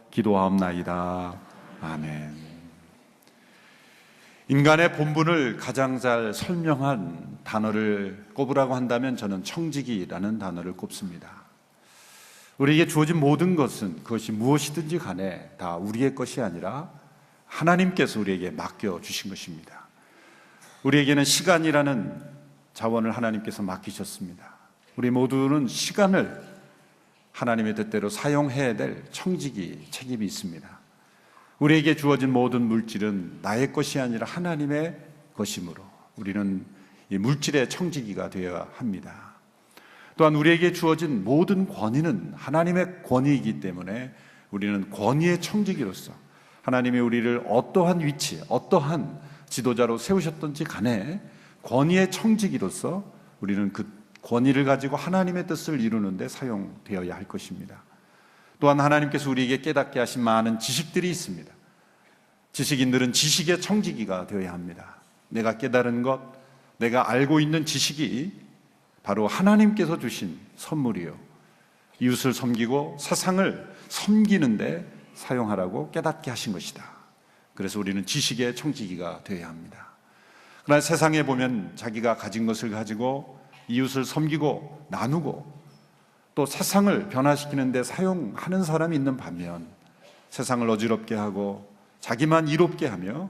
기도하옵나이다. 아멘. 인간의 본분을 가장 잘 설명한 단어를 꼽으라고 한다면 저는 청지기라는 단어를 꼽습니다. 우리에게 주어진 모든 것은 그것이 무엇이든지 간에 다 우리의 것이 아니라 하나님께서 우리에게 맡겨주신 것입니다. 우리에게는 시간이라는 자원을 하나님께서 맡기셨습니다. 우리 모두는 시간을 하나님의 뜻대로 사용해야 될 청지기 책임이 있습니다. 우리에게 주어진 모든 물질은 나의 것이 아니라 하나님의 것이므로 우리는 이 물질의 청지기가 되어야 합니다. 또한 우리에게 주어진 모든 권위는 하나님의 권위이기 때문에 우리는 권위의 청지기로서 하나님이 우리를 어떠한 위치, 어떠한 지도자로 세우셨든지 간에 권위의 청지기로서 우리는 그 권위를 가지고 하나님의 뜻을 이루는 데 사용되어야 할 것입니다. 또한 하나님께서 우리에게 깨닫게 하신 많은 지식들이 있습니다. 지식인들은 지식의 청지기가 되어야 합니다. 내가 깨달은 것, 내가 알고 있는 지식이 바로 하나님께서 주신 선물이요, 이웃을 섬기고 세상을 섬기는 데 사용하라고 깨닫게 하신 것이다. 그래서 우리는 지식의 청지기가 되어야 합니다. 그러나 세상에 보면 자기가 가진 것을 가지고 이웃을 섬기고 나누고 또 세상을 변화시키는 데 사용하는 사람이 있는 반면 세상을 어지럽게 하고 자기만 이롭게 하며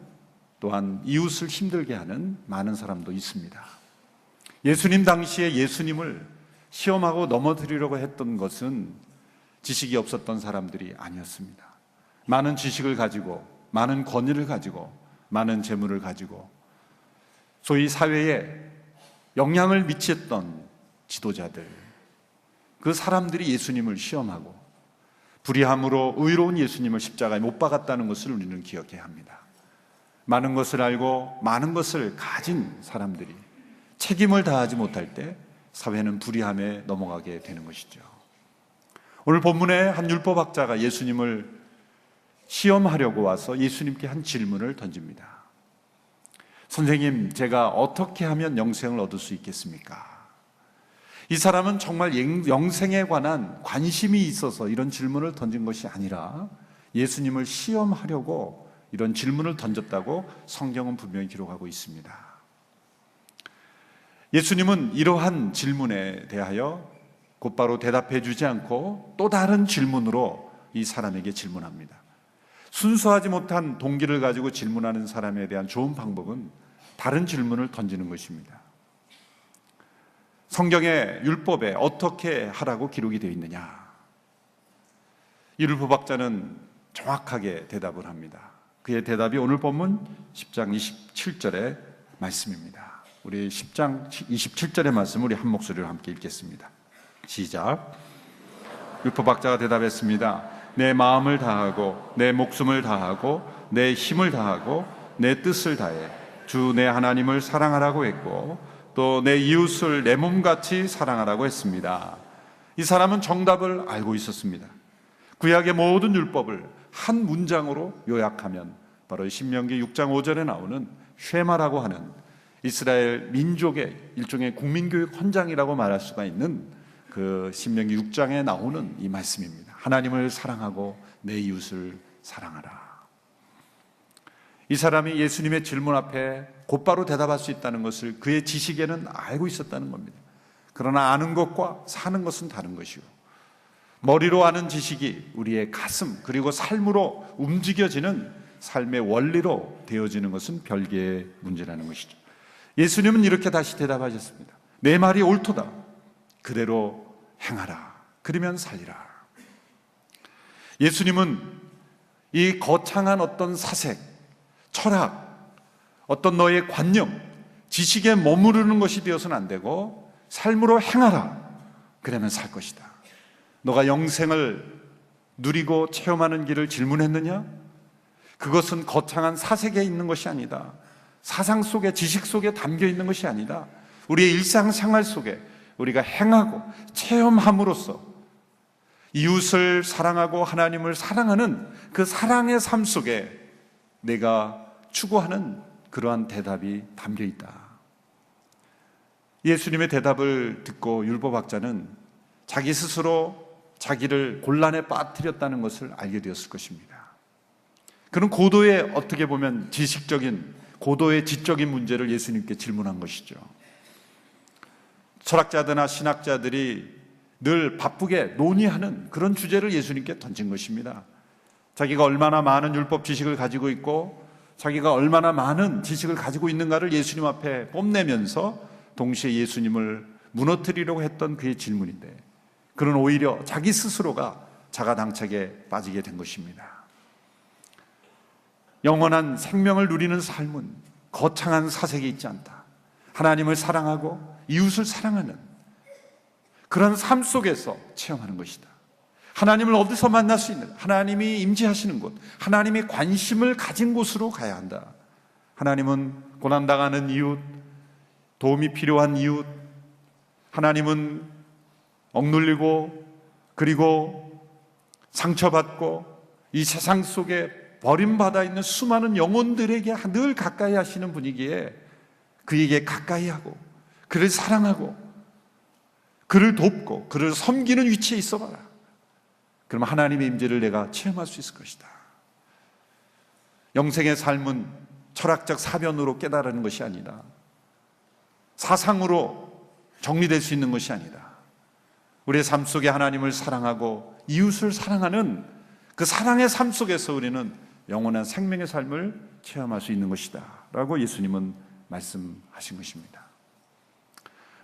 또한 이웃을 힘들게 하는 많은 사람도 있습니다. 예수님 당시에 예수님을 시험하고 넘어뜨리려고 했던 것은 지식이 없었던 사람들이 아니었습니다. 많은 지식을 가지고 많은 권위를 가지고 많은 재물을 가지고 소위 사회에 영향을 미쳤던 지도자들, 그 사람들이 예수님을 시험하고 불의함으로 의로운 예수님을 십자가에 못 박았다는 것을 우리는 기억해야 합니다. 많은 것을 알고 많은 것을 가진 사람들이 책임을 다하지 못할 때 사회는 불의함에 넘어가게 되는 것이죠. 오늘 본문에 한 율법학자가 예수님을 시험하려고 와서 예수님께 한 질문을 던집니다. 선생님, 제가 어떻게 하면 영생을 얻을 수 있겠습니까? 이 사람은 정말 영생에 관한 관심이 있어서 이런 질문을 던진 것이 아니라 예수님을 시험하려고 이런 질문을 던졌다고 성경은 분명히 기록하고 있습니다. 예수님은 이러한 질문에 대하여 곧바로 대답해 주지 않고 또 다른 질문으로 이 사람에게 질문합니다. 순수하지 못한 동기를 가지고 질문하는 사람에 대한 좋은 방법은 다른 질문을 던지는 것입니다. 성경의 율법에 어떻게 하라고 기록이 되어 있느냐? 이 율법학자는 정확하게 대답을 합니다. 그의 대답이 오늘 본문 10장 27절의 말씀입니다. 우리 10장 27절의 말씀을 우리 한 목소리로 함께 읽겠습니다. 시작. 율법학자가 대답했습니다. 내 마음을 다하고 내 목숨을 다하고 내 힘을 다하고 내 뜻을 다해 주 내 하나님을 사랑하라고 했고 또 내 이웃을 내 몸같이 사랑하라고 했습니다. 이 사람은 정답을 알고 있었습니다. 구약의 모든 율법을 한 문장으로 요약하면 바로 신명기 6장 5절에 나오는 쉐마라고 하는 이스라엘 민족의 일종의 국민교육 헌장이라고 말할 수가 있는 그 신명기 6장에 나오는 이 말씀입니다. 하나님을 사랑하고 내 이웃을 사랑하라. 이 사람이 예수님의 질문 앞에 곧바로 대답할 수 있다는 것을 그의 지식에는 알고 있었다는 겁니다. 그러나 아는 것과 사는 것은 다른 것이요, 머리로 아는 지식이 우리의 가슴 그리고 삶으로 움직여지는 삶의 원리로 되어지는 것은 별개의 문제라는 것이죠. 예수님은 이렇게 다시 대답하셨습니다. 내 말이 옳도다. 그대로 행하라. 그러면 살리라. 예수님은 이 거창한 어떤 사색, 철학, 어떤 너의 관념, 지식에 머무르는 것이 되어서는 안 되고 삶으로 행하라. 그러면 살 것이다. 너가 영생을 누리고 체험하는 길을 질문했느냐? 그것은 거창한 사색에 있는 것이 아니다. 사상 속에, 지식 속에 담겨 있는 것이 아니다. 우리의 일상생활 속에 우리가 행하고 체험함으로써 이웃을 사랑하고 하나님을 사랑하는 그 사랑의 삶 속에 내가 추구하는 그러한 대답이 담겨 있다. 예수님의 대답을 듣고 율법학자는 자기 스스로 자기를 곤란에 빠뜨렸다는 것을 알게 되었을 것입니다. 그런 고도의 어떻게 보면 지식적인 고도의 지적인 문제를 예수님께 질문한 것이죠. 철학자들이나 신학자들이 늘 바쁘게 논의하는 그런 주제를 예수님께 던진 것입니다. 자기가 얼마나 많은 율법 지식을 가지고 있고 자기가 얼마나 많은 지식을 가지고 있는가를 예수님 앞에 뽐내면서 동시에 예수님을 무너뜨리려고 했던 그의 질문인데, 그는 오히려 자기 스스로가 자가당착에 빠지게 된 것입니다. 영원한 생명을 누리는 삶은 거창한 사색이 있지 않다. 하나님을 사랑하고 이웃을 사랑하는 그런 삶 속에서 체험하는 것이다. 하나님을 어디서 만날 수 있는, 하나님이 임재하시는 곳, 하나님의 관심을 가진 곳으로 가야 한다. 하나님은 고난당하는 이웃, 도움이 필요한 이웃, 하나님은 억눌리고 그리고 상처받고 이 세상 속에 버림받아 있는 수많은 영혼들에게 늘 가까이 하시는 분이기에 그에게 가까이 하고 그를 사랑하고 그를 돕고 그를 섬기는 위치에 있어봐라. 그럼 하나님의 임재를 내가 체험할 수 있을 것이다. 영생의 삶은 철학적 사변으로 깨달는 것이 아니라 사상으로 정리될 수 있는 것이 아니라 우리의 삶 속에 하나님을 사랑하고 이웃을 사랑하는 그 사랑의 삶 속에서 우리는 영원한 생명의 삶을 체험할 수 있는 것이다 라고 예수님은 말씀하신 것입니다.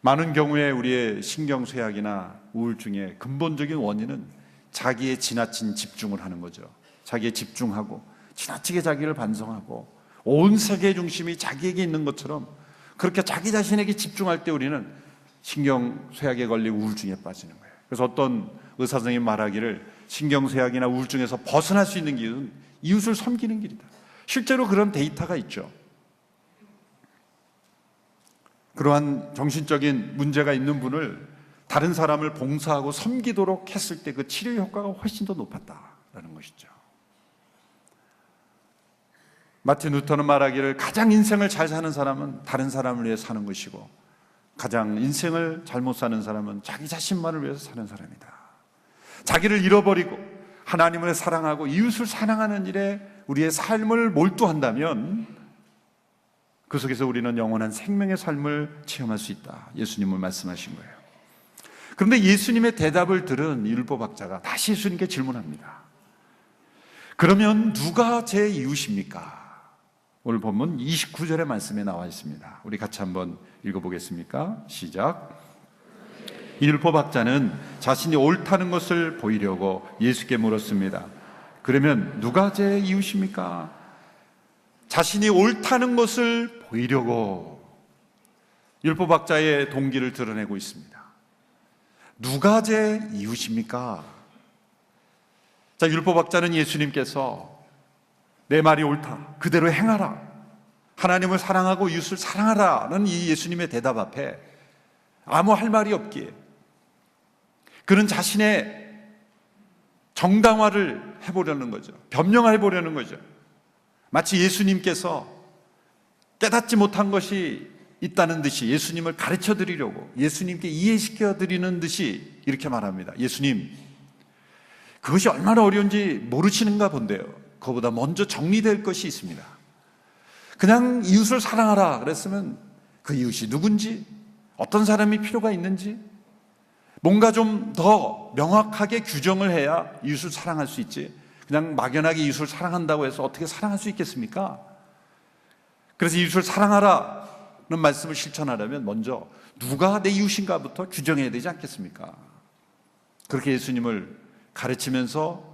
많은 경우에 우리의 신경쇠약이나 우울증의 근본적인 원인은 자기의 지나친 집중을 하는 거죠. 자기에 집중하고 지나치게 자기를 반성하고 온 세계의 중심이 자기에게 있는 것처럼 그렇게 자기 자신에게 집중할 때 우리는 신경쇠약에 걸리고 우울증에 빠지는 거예요. 그래서 어떤 의사 선생님이 말하기를 신경쇠약이나 우울증에서 벗어날 수 있는 길은 이웃을 섬기는 길이다. 실제로 그런 데이터가 있죠. 그러한 정신적인 문제가 있는 분을 다른 사람을 봉사하고 섬기도록 했을 때 그 치료 효과가 훨씬 더 높았다라는 것이죠. 마틴 루터는 말하기를 가장 인생을 잘 사는 사람은 다른 사람을 위해 사는 것이고 가장 인생을 잘못 사는 사람은 자기 자신만을 위해서 사는 사람이다. 자기를 잃어버리고 하나님을 사랑하고 이웃을 사랑하는 일에 우리의 삶을 몰두한다면 그 속에서 우리는 영원한 생명의 삶을 체험할 수 있다. 예수님은 말씀하신 거예요. 그런데 예수님의 대답을 들은 율법학자가 다시 예수님께 질문합니다. 그러면 누가 제 이웃입니까? 오늘 본문 29절의 말씀에 나와 있습니다. 우리 같이 한번 읽어보겠습니까? 시작. 이 율법학자는 자신이 옳다는 것을 보이려고 예수께 물었습니다. 그러면 누가 제 이웃입니까? 자신이 옳다는 것을 보이려고 율법학자의 동기를 드러내고 있습니다. 누가 제 이웃입니까? 자, 율법학자는 예수님께서 내 말이 옳다, 그대로 행하라, 하나님을 사랑하고 이웃을 사랑하라는 이 예수님의 대답 앞에 아무 할 말이 없기에 그는 자신의 정당화를 해보려는 거죠. 변명해보려는 거죠. 마치 예수님께서 깨닫지 못한 것이 있다는 듯이 예수님을 가르쳐 드리려고 예수님께 이해시켜 드리는 듯이 이렇게 말합니다. 예수님, 그것이 얼마나 어려운지 모르시는가 본데요. 그거보다 먼저 정리될 것이 있습니다. 그냥 이웃을 사랑하라 그랬으면 그 이웃이 누군지, 어떤 사람이 필요가 있는지 뭔가 좀 더 명확하게 규정을 해야 이웃을 사랑할 수 있지, 그냥 막연하게 이웃을 사랑한다고 해서 어떻게 사랑할 수 있겠습니까? 그래서 이웃을 사랑하라는 말씀을 실천하려면 먼저 누가 내 이웃인가부터 규정해야 되지 않겠습니까? 그렇게 예수님을 가르치면서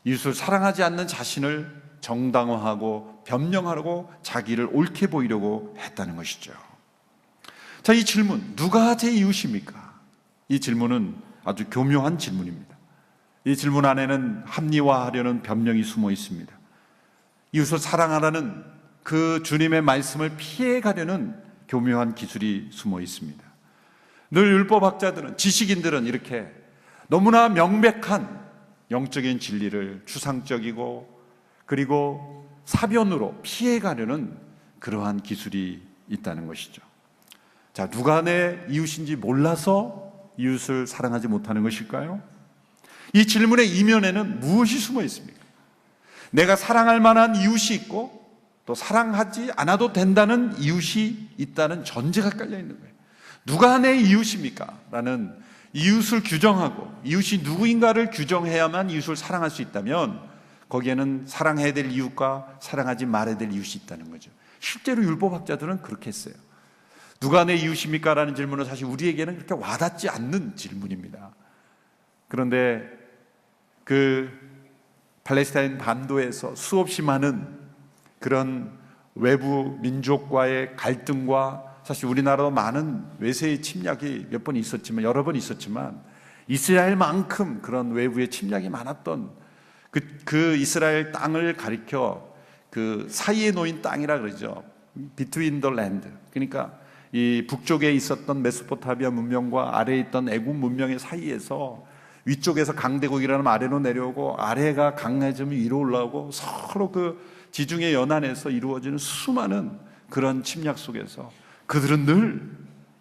이웃을 사랑하지 않는 자신을 정당화하고 변명하려고 자기를 옳게 보이려고 했다는 것이죠. 자, 이 질문, 누가 제 이웃입니까? 이 질문은 아주 교묘한 질문입니다. 이 질문 안에는 합리화하려는 변명이 숨어 있습니다. 이웃을 사랑하라는 그 주님의 말씀을 피해가려는 교묘한 기술이 숨어 있습니다. 늘 율법학자들은, 지식인들은 이렇게 너무나 명백한 영적인 진리를 추상적이고 그리고 사변으로 피해가려는 그러한 기술이 있다는 것이죠. 자, 누가 내 이웃인지 몰라서 이웃을 사랑하지 못하는 것일까요? 이 질문의 이면에는 무엇이 숨어 있습니까? 내가 사랑할 만한 이웃이 있고 또 사랑하지 않아도 된다는 이웃이 있다는 전제가 깔려 있는 거예요. 누가 내 이웃입니까? 라는 이웃을 규정하고 이웃이 누구인가를 규정해야만 이웃을 사랑할 수 있다면 거기에는 사랑해야 될 이웃과 사랑하지 말아야 될 이웃이 있다는 거죠. 실제로 율법학자들은 그렇게 했어요. 누가 내 이웃입니까? 라는 질문은 사실 우리에게는 그렇게 와닿지 않는 질문입니다. 그런데 그 팔레스타인 반도에서 수없이 많은 그런 외부 민족과의 갈등과 사실 우리나라도 많은 외세의 침략이 몇 번 있었지만 여러 번 있었지만 이스라엘만큼 그런 외부의 침략이 많았던 그 이스라엘 땅을 가리켜 그 사이에 놓인 땅이라 그러죠. Between the land. 그러니까 이 북쪽에 있었던 메소포타미아 문명과 아래에 있던 애굽 문명의 사이에서 위쪽에서 강대국이라는 아래로 내려오고 아래가 강해지면 위로 올라오고 서로 그 지중해 연안에서 이루어지는 수많은 그런 침략 속에서 그들은 늘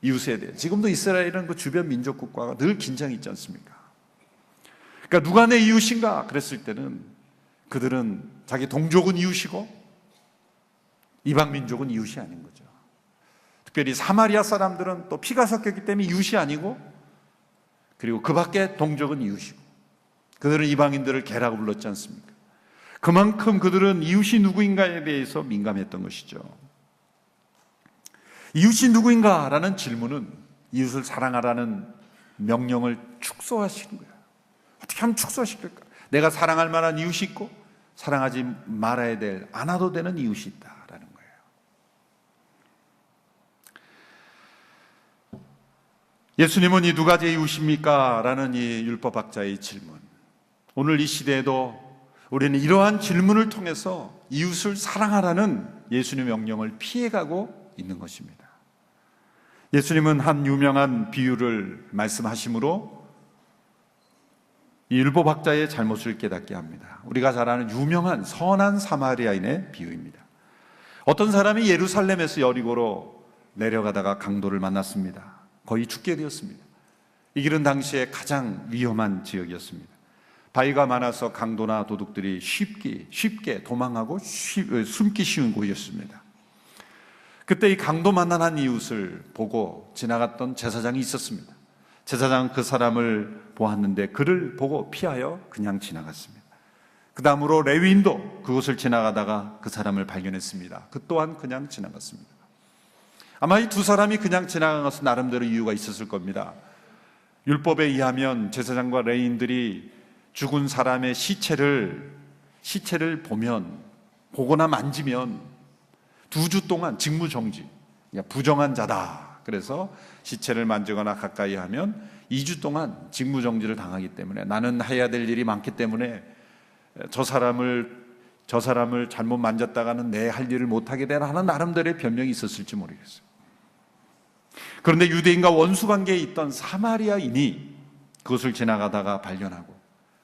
이웃에 대해 지금도 이스라엘은 그 주변 민족국과 늘 긴장이 있지 않습니까? 그러니까 누가 내 이웃인가 그랬을 때는 그들은 자기 동족은 이웃이고 이방 민족은 이웃이 아닌 거죠. 특별히 사마리아 사람들은 또 피가 섞였기 때문에 이웃이 아니고 그리고 그 밖에 동족은 이웃이고 그들은 이방인들을 개라고 불렀지 않습니까? 그만큼 그들은 이웃이 누구인가에 대해서 민감했던 것이죠. 이웃이 누구인가라는 질문은 이웃을 사랑하라는 명령을 축소하시는 거예요. 어떻게 하면 축소시킬까? 내가 사랑할 만한 이웃이 있고 사랑하지 말아야 될, 않아도 되는 이웃이 있다라는 거예요. 예수님은 이 누가 제 이웃입니까? 라는 이 율법학자의 질문. 오늘 이 시대에도 우리는 이러한 질문을 통해서 이웃을 사랑하라는 예수님의 명령을 피해가고 있는 것입니다. 예수님은 한 유명한 비유를 말씀하심으로 이 율법학자의 잘못을 깨닫게 합니다. 우리가 잘 아는 유명한 선한 사마리아인의 비유입니다. 어떤 사람이 예루살렘에서 여리고로 내려가다가 강도를 만났습니다. 거의 죽게 되었습니다. 이 길은 당시에 가장 위험한 지역이었습니다. 바위가 많아서 강도나 도둑들이 쉽게 도망하고 숨기 쉬운 곳이었습니다. 그때 이 강도 만난 한 이웃을 보고 지나갔던 제사장이 있었습니다. 제사장은 그 사람을 보았는데 그를 보고 피하여 그냥 지나갔습니다. 그 다음으로 레위인도 그곳을 지나가다가 그 사람을 발견했습니다. 그 또한 그냥 지나갔습니다. 아마 이 두 사람이 그냥 지나간 것은 나름대로 이유가 있었을 겁니다. 율법에 의하면 제사장과 레위인들이 죽은 사람의 시체를 보거나 만지면 2주 동안 직무정지, 부정한 자다. 그래서 시체를 만지거나 가까이 하면 2주 동안 직무정지를 당하기 때문에 나는 해야 될 일이 많기 때문에 저 사람을 잘못 만졌다가는 내 할 일을 못하게 되나 하는 나름대로의 변명이 있었을지 모르겠어요. 그런데 유대인과 원수관계에 있던 사마리아인이 그것을 지나가다가 발견하고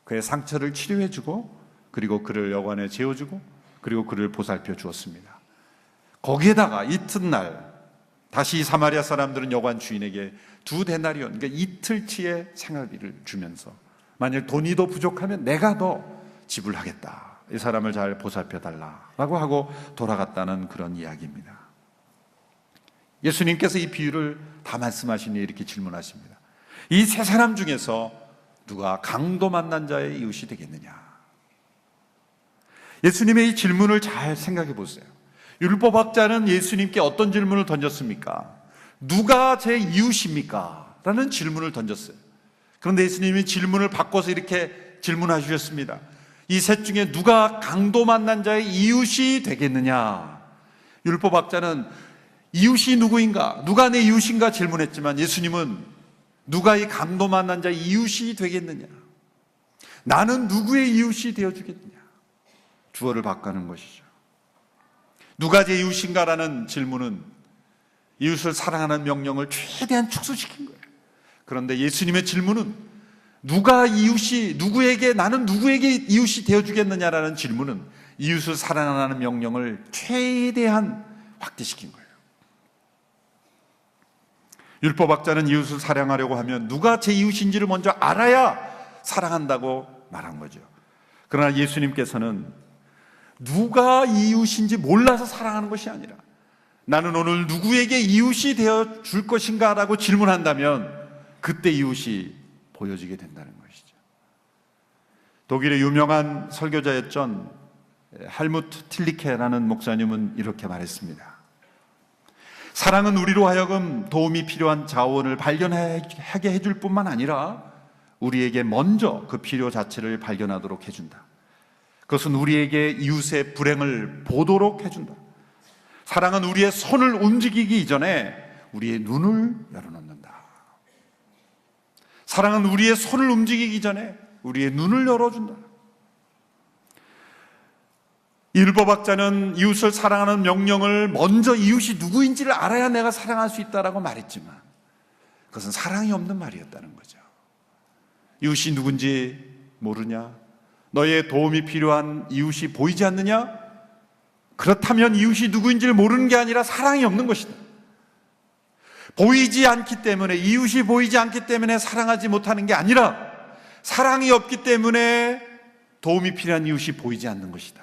그의 상처를 치료해주고 그리고 그를 여관에 재워주고 그리고 그를 보살펴 주었습니다. 거기에다가 이튿날 다시 사마리아 사람들은 여관 주인에게 2데나리온, 그러니까 이틀치의 생활비를 주면서 만약 돈이 더 부족하면 내가 더 지불하겠다. 이 사람을 잘 보살펴 달라라고 하고 돌아갔다는 그런 이야기입니다. 예수님께서 이 비유를 다 말씀하시니 이렇게 질문하십니다. 이 세 사람 중에서 누가 강도 만난 자의 이웃이 되겠느냐? 예수님의 이 질문을 잘 생각해 보세요. 율법학자는 예수님께 어떤 질문을 던졌습니까? 누가 제 이웃입니까? 라는 질문을 던졌어요. 그런데 예수님이 질문을 바꿔서 이렇게 질문하셨습니다. 이 셋 중에 누가 강도 만난 자의 이웃이 되겠느냐? 율법학자는 이웃이 누구인가? 누가 내 이웃인가 질문했지만 예수님은 누가 이 강도 만난 자의 이웃이 되겠느냐? 나는 누구의 이웃이 되어주겠느냐? 주어를 바꾸는 것이죠. 누가 제 이웃인가라는 질문은 이웃을 사랑하는 명령을 최대한 축소시킨 거예요. 그런데 예수님의 질문은 나는 누구에게 이웃이 되어주겠느냐라는 질문은 이웃을 사랑하는 명령을 최대한 확대시킨 거예요. 율법학자는 이웃을 사랑하려고 하면 누가 제 이웃인지를 먼저 알아야 사랑한다고 말한 거죠. 그러나 예수님께서는 누가 이웃인지 몰라서 사랑하는 것이 아니라 나는 오늘 누구에게 이웃이 되어 줄 것인가 라고 질문한다면 그때 이웃이 보여지게 된다는 것이죠. 독일의 유명한 설교자였던 헬무트 틸리케라는 목사님은 이렇게 말했습니다. 사랑은 우리로 하여금 도움이 필요한 자원을 발견하게 해줄 뿐만 아니라 우리에게 먼저 그 필요 자체를 발견하도록 해준다. 그것은 우리에게 이웃의 불행을 보도록 해준다. 사랑은 우리의 손을 움직이기 이전에 우리의 눈을 열어놓는다. 사랑은 우리의 손을 움직이기 전에 우리의 눈을 열어준다. 율법학자는 이웃을 사랑하는 명령을 먼저 이웃이 누구인지를 알아야 내가 사랑할 수 있다라고 말했지만 그것은 사랑이 없는 말이었다는 거죠. 이웃이 누군지 모르냐? 너의 도움이 필요한 이웃이 보이지 않느냐? 그렇다면 이웃이 누구인지를 모르는 게 아니라 사랑이 없는 것이다. 보이지 않기 때문에, 이웃이 보이지 않기 때문에 사랑하지 못하는 게 아니라 사랑이 없기 때문에 도움이 필요한 이웃이 보이지 않는 것이다.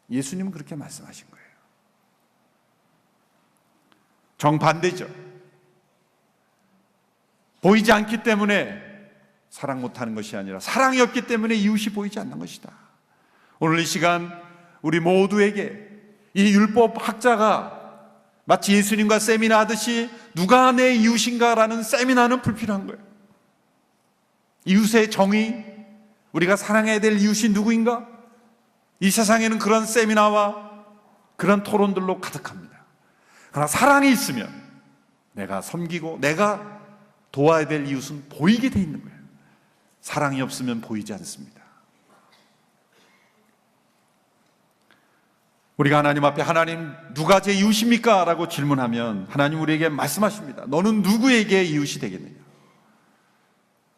예수님은 그렇게 말씀하신 거예요. 정반대죠. 보이지 않기 때문에 사랑 못하는 것이 아니라 사랑이 없기 때문에 이웃이 보이지 않는 것이다. 오늘 이 시간 우리 모두에게 이 율법학자가 마치 예수님과 세미나 하듯이 누가 내 이웃인가라는 세미나는 불필요한 거예요. 이웃의 정의, 우리가 사랑해야 될 이웃이 누구인가? 이 세상에는 그런 세미나와 그런 토론들로 가득합니다. 그러나 사랑이 있으면 내가 섬기고 내가 도와야 될 이웃은 보이게 돼 있는 거예요. 사랑이 없으면 보이지 않습니다. 우리가 하나님 앞에 하나님 누가 제 이웃입니까? 라고 질문하면 하나님 우리에게 말씀하십니다. 너는 누구에게 이웃이 되겠느냐?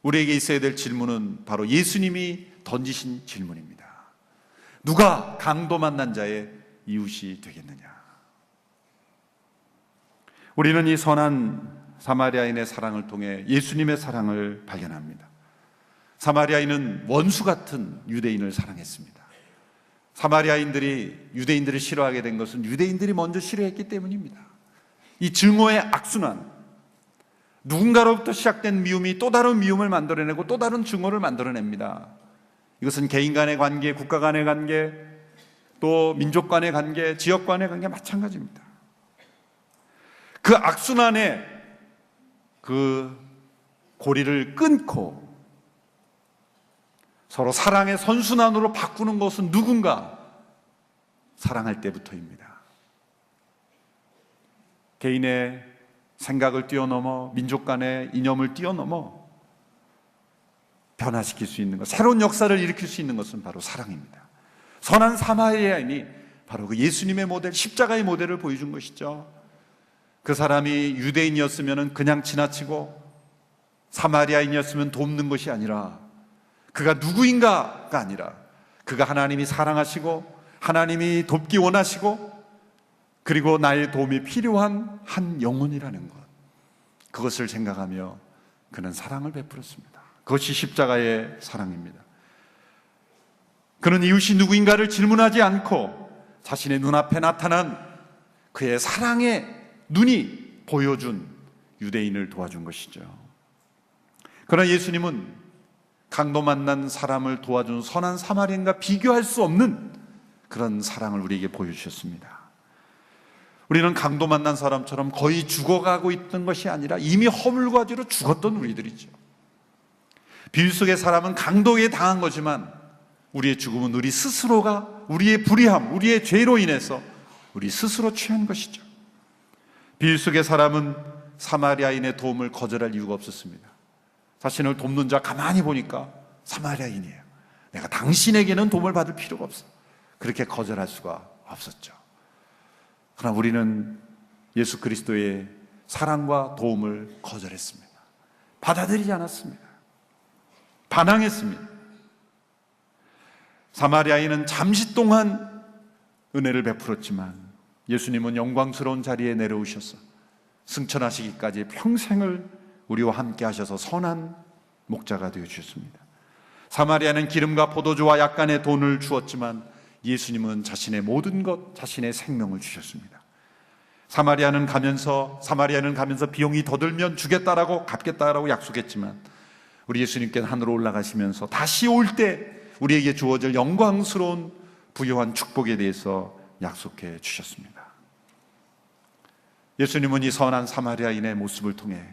우리에게 있어야 될 질문은 바로 예수님이 던지신 질문입니다. 누가 강도 만난 자의 이웃이 되겠느냐? 우리는 이 선한 사마리아인의 사랑을 통해 예수님의 사랑을 발견합니다. 사마리아인은 원수 같은 유대인을 사랑했습니다. 사마리아인들이 유대인들을 싫어하게 된 것은 유대인들이 먼저 싫어했기 때문입니다. 이 증오의 악순환, 누군가로부터 시작된 미움이 또 다른 미움을 만들어내고 또 다른 증오를 만들어냅니다. 이것은 개인 간의 관계, 국가 간의 관계, 또 민족 간의 관계, 지역 간의 관계 마찬가지입니다. 그 악순환에 그 고리를 끊고 서로 사랑의 선순환으로 바꾸는 것은 누군가 사랑할 때부터입니다. 개인의 생각을 뛰어넘어 민족 간의 이념을 뛰어넘어 변화시킬 수 있는 것, 새로운 역사를 일으킬 수 있는 것은 바로 사랑입니다. 선한 사마리아인이 바로 그 예수님의 모델, 십자가의 모델을 보여준 것이죠. 그 사람이 유대인이었으면 그냥 지나치고 사마리아인이었으면 돕는 것이 아니라 그가 누구인가가 아니라 그가 하나님이 사랑하시고 하나님이 돕기 원하시고 그리고 나의 도움이 필요한 한 영혼이라는 것, 그것을 생각하며 그는 사랑을 베풀었습니다. 그것이 십자가의 사랑입니다. 그는 이웃이 누구인가를 질문하지 않고 자신의 눈앞에 나타난 그의 사랑의 눈이 보여준 유대인을 도와준 것이죠. 그러나 예수님은 강도 만난 사람을 도와준 선한 사마리아인과 비교할 수 없는 그런 사랑을 우리에게 보여주셨습니다. 우리는 강도 만난 사람처럼 거의 죽어가고 있던 것이 아니라 이미 허물과지로 죽었던 우리들이죠. 비유 속의 사람은 강도에 당한 거지만 우리의 죽음은 우리 스스로가 우리의 불의함, 우리의 죄로 인해서 우리 스스로 취한 것이죠. 비유 속의 사람은 사마리아인의 도움을 거절할 이유가 없었습니다. 자신을 돕는 자 가만히 보니까 사마리아인이에요. 내가 당신에게는 도움을 받을 필요가 없어. 그렇게 거절할 수가 없었죠. 그러나 우리는 예수 그리스도의 사랑과 도움을 거절했습니다. 받아들이지 않았습니다. 반항했습니다. 사마리아인은 잠시 동안 은혜를 베풀었지만 예수님은 영광스러운 자리에 내려오셔서 승천하시기까지 평생을 우리와 함께 하셔서 선한 목자가 되어주셨습니다. 사마리아는 기름과 포도주와 약간의 돈을 주었지만 예수님은 자신의 모든 것, 자신의 생명을 주셨습니다. 사마리아는 가면서 비용이 더 들면 주겠다라고 갚겠다라고 약속했지만 우리 예수님께서 하늘로 올라가시면서 다시 올 때 우리에게 주어질 영광스러운 부요한 축복에 대해서 약속해 주셨습니다. 예수님은 이 선한 사마리아인의 모습을 통해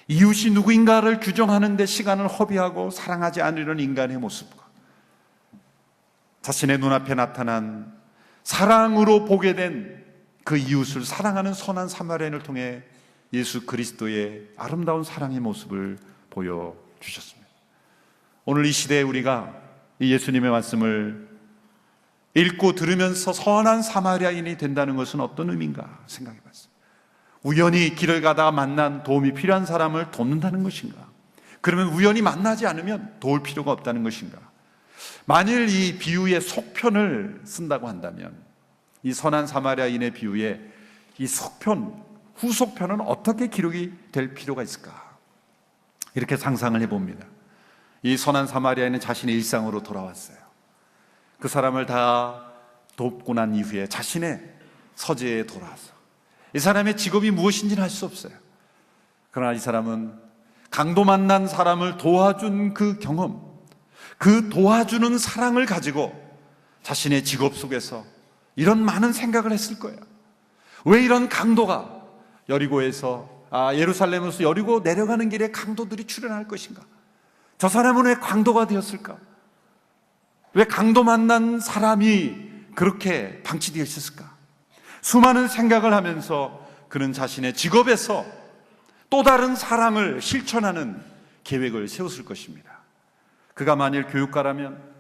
이웃이 누구인가를 규정하는 데 시간을 허비하고 사랑하지 않으려는 인간의 모습과 자신의 눈앞에 나타난 사랑으로 보게 된 그 이웃을 사랑하는 선한 사마리아인을 통해 예수 그리스도의 아름다운 사랑의 모습을 보여주셨습니다. 오늘 이 시대에 우리가 이 예수님의 말씀을 읽고 들으면서 선한 사마리아인이 된다는 것은 어떤 의미인가 생각해 봤습니다. 우연히 길을 가다가 만난 도움이 필요한 사람을 돕는다는 것인가? 그러면 우연히 만나지 않으면 도울 필요가 없다는 것인가? 만일 이 비유의 속편을 쓴다고 한다면 이 선한 사마리아인의 비유에 이 속편, 후속편은 어떻게 기록이 될 필요가 있을까? 이렇게 상상을 해봅니다. 이 선한 사마리아인은 자신의 일상으로 돌아왔어요. 그 사람을 다 돕고 난 이후에 자신의 서재에 돌아와서 이 사람의 직업이 무엇인지는 알 수 없어요. 그러나 이 사람은 강도 만난 사람을 도와준 그 경험, 그 도와주는 사랑을 가지고 자신의 직업 속에서 이런 많은 생각을 했을 거예요. 왜 이런 강도가 예루살렘에서 여리고 내려가는 길에 강도들이 출현할 것인가? 저 사람은 왜 강도가 되었을까? 왜 강도 만난 사람이 그렇게 방치되어 있었을까? 수많은 생각을 하면서 그는 자신의 직업에서 또 다른 사랑을 실천하는 계획을 세웠을 것입니다. 그가 만일 교육가라면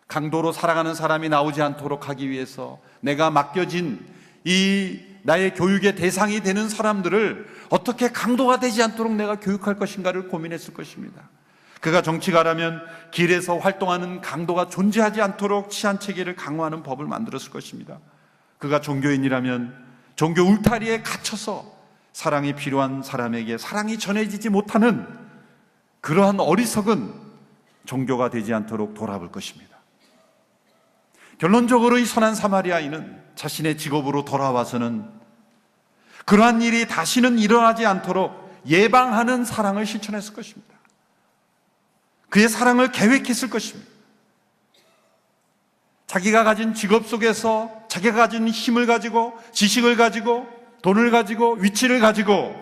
강도로 살아가는 사람이 나오지 않도록 하기 위해서 내가 맡겨진 이 나의 교육의 대상이 되는 사람들을 어떻게 강도가 되지 않도록 내가 교육할 것인가를 고민했을 것입니다. 그가 정치가라면 길에서 활동하는 강도가 존재하지 않도록 치안체계를 강화하는 법을 만들었을 것입니다. 그가 종교인이라면 종교 울타리에 갇혀서 사랑이 필요한 사람에게 사랑이 전해지지 못하는 그러한 어리석은 종교가 되지 않도록 돌아볼 것입니다. 결론적으로 이 선한 사마리아인은 자신의 직업으로 돌아와서는 그러한 일이 다시는 일어나지 않도록 예방하는 사랑을 실천했을 것입니다. 그의 사랑을 계획했을 것입니다. 자기가 가진 직업 속에서 자기가 가진 힘을 가지고 지식을 가지고 돈을 가지고 위치를 가지고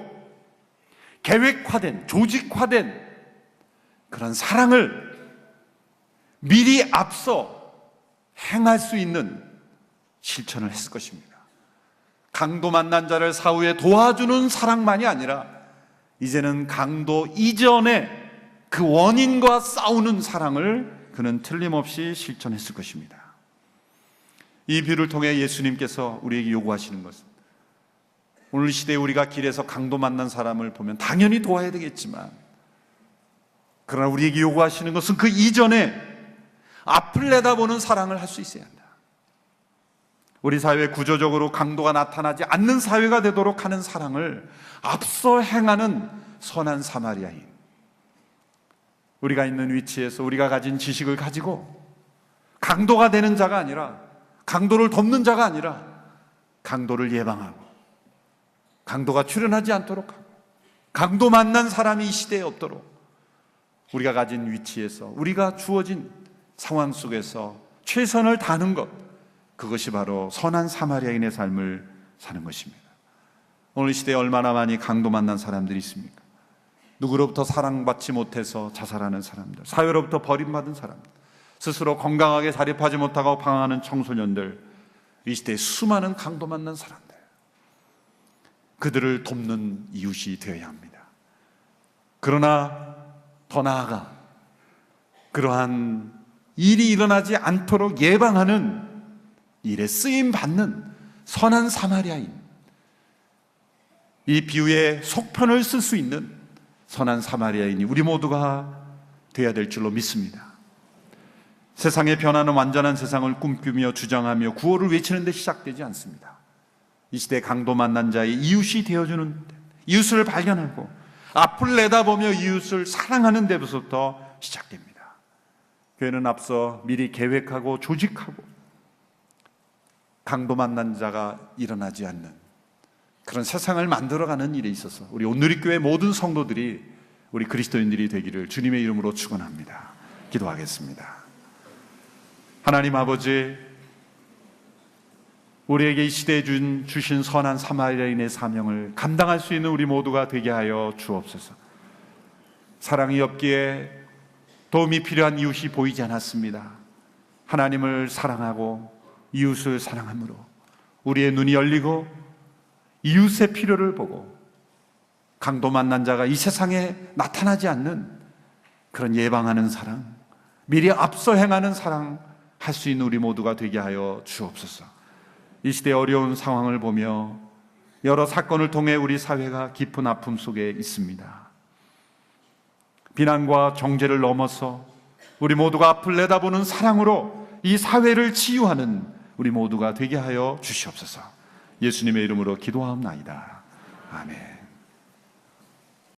계획화된 조직화된 그런 사랑을 미리 앞서 행할 수 있는 실천을 했을 것입니다. 강도 만난 자를 사후에 도와주는 사랑만이 아니라 이제는 강도 이전에 그 원인과 싸우는 사랑을 그는 틀림없이 실천했을 것입니다. 이 비유를 통해 예수님께서 우리에게 요구하시는 것은 오늘 이 시대에 우리가 길에서 강도 만난 사람을 보면 당연히 도와야 되겠지만 그러나 우리에게 요구하시는 것은 그 이전에 앞을 내다보는 사랑을 할 수 있어야 한다. 우리 사회에 구조적으로 강도가 나타나지 않는 사회가 되도록 하는 사랑을 앞서 행하는 선한 사마리아인. 우리가 있는 위치에서 우리가 가진 지식을 가지고 강도가 되는 자가 아니라 강도를 돕는 자가 아니라 강도를 예방하고 강도가 출현하지 않도록 하고 강도 만난 사람이 이 시대에 없도록 우리가 가진 위치에서 우리가 주어진 상황 속에서 최선을 다하는 것, 그것이 바로 선한 사마리아인의 삶을 사는 것입니다. 오늘 이 시대에 얼마나 많이 강도 만난 사람들이 있습니까? 누구로부터 사랑받지 못해서 자살하는 사람들, 사회로부터 버림받은 사람들, 스스로 건강하게 자립하지 못하고 방황하는 청소년들, 이 시대에 수많은 강도 만난 사람들, 그들을 돕는 이웃이 되어야 합니다. 그러나 더 나아가 그러한 일이 일어나지 않도록 예방하는 일에 쓰임받는 선한 사마리아인, 이 비유의 속편을 쓸 수 있는 선한 사마리아인이 우리 모두가 되어야 될 줄로 믿습니다. 세상의 변화는 완전한 세상을 꿈꾸며 주장하며 구호를 외치는 데 시작되지 않습니다. 이 시대 강도 만난 자의 이웃이 되어주는 데, 이웃을 발견하고 앞을 내다보며 이웃을 사랑하는 데부터 시작됩니다. 교회는 앞서 미리 계획하고 조직하고 강도 만난 자가 일어나지 않는 그런 세상을 만들어가는 일에 있어서 우리 온누리교회 모든 성도들이 우리 그리스도인들이 되기를 주님의 이름으로 축원합니다. 기도하겠습니다. 하나님 아버지, 우리에게 이 시대에 주신 선한 사마리아인의 사명을 감당할 수 있는 우리 모두가 되게 하여 주옵소서. 사랑이 없기에 도움이 필요한 이웃이 보이지 않았습니다. 하나님을 사랑하고 이웃을 사랑함으로 우리의 눈이 열리고 이웃의 필요를 보고 강도 만난 자가 이 세상에 나타나지 않는 그런 예방하는 사랑, 미리 앞서 행하는 사랑 할 수 있는 우리 모두가 되게 하여 주옵소서. 이 시대의 어려운 상황을 보며 여러 사건을 통해 우리 사회가 깊은 아픔 속에 있습니다. 비난과 정죄를 넘어서 우리 모두가 앞을 내다보는 사랑으로 이 사회를 치유하는 우리 모두가 되게 하여 주시옵소서. 예수님의 이름으로 기도하옵나이다. 아멘.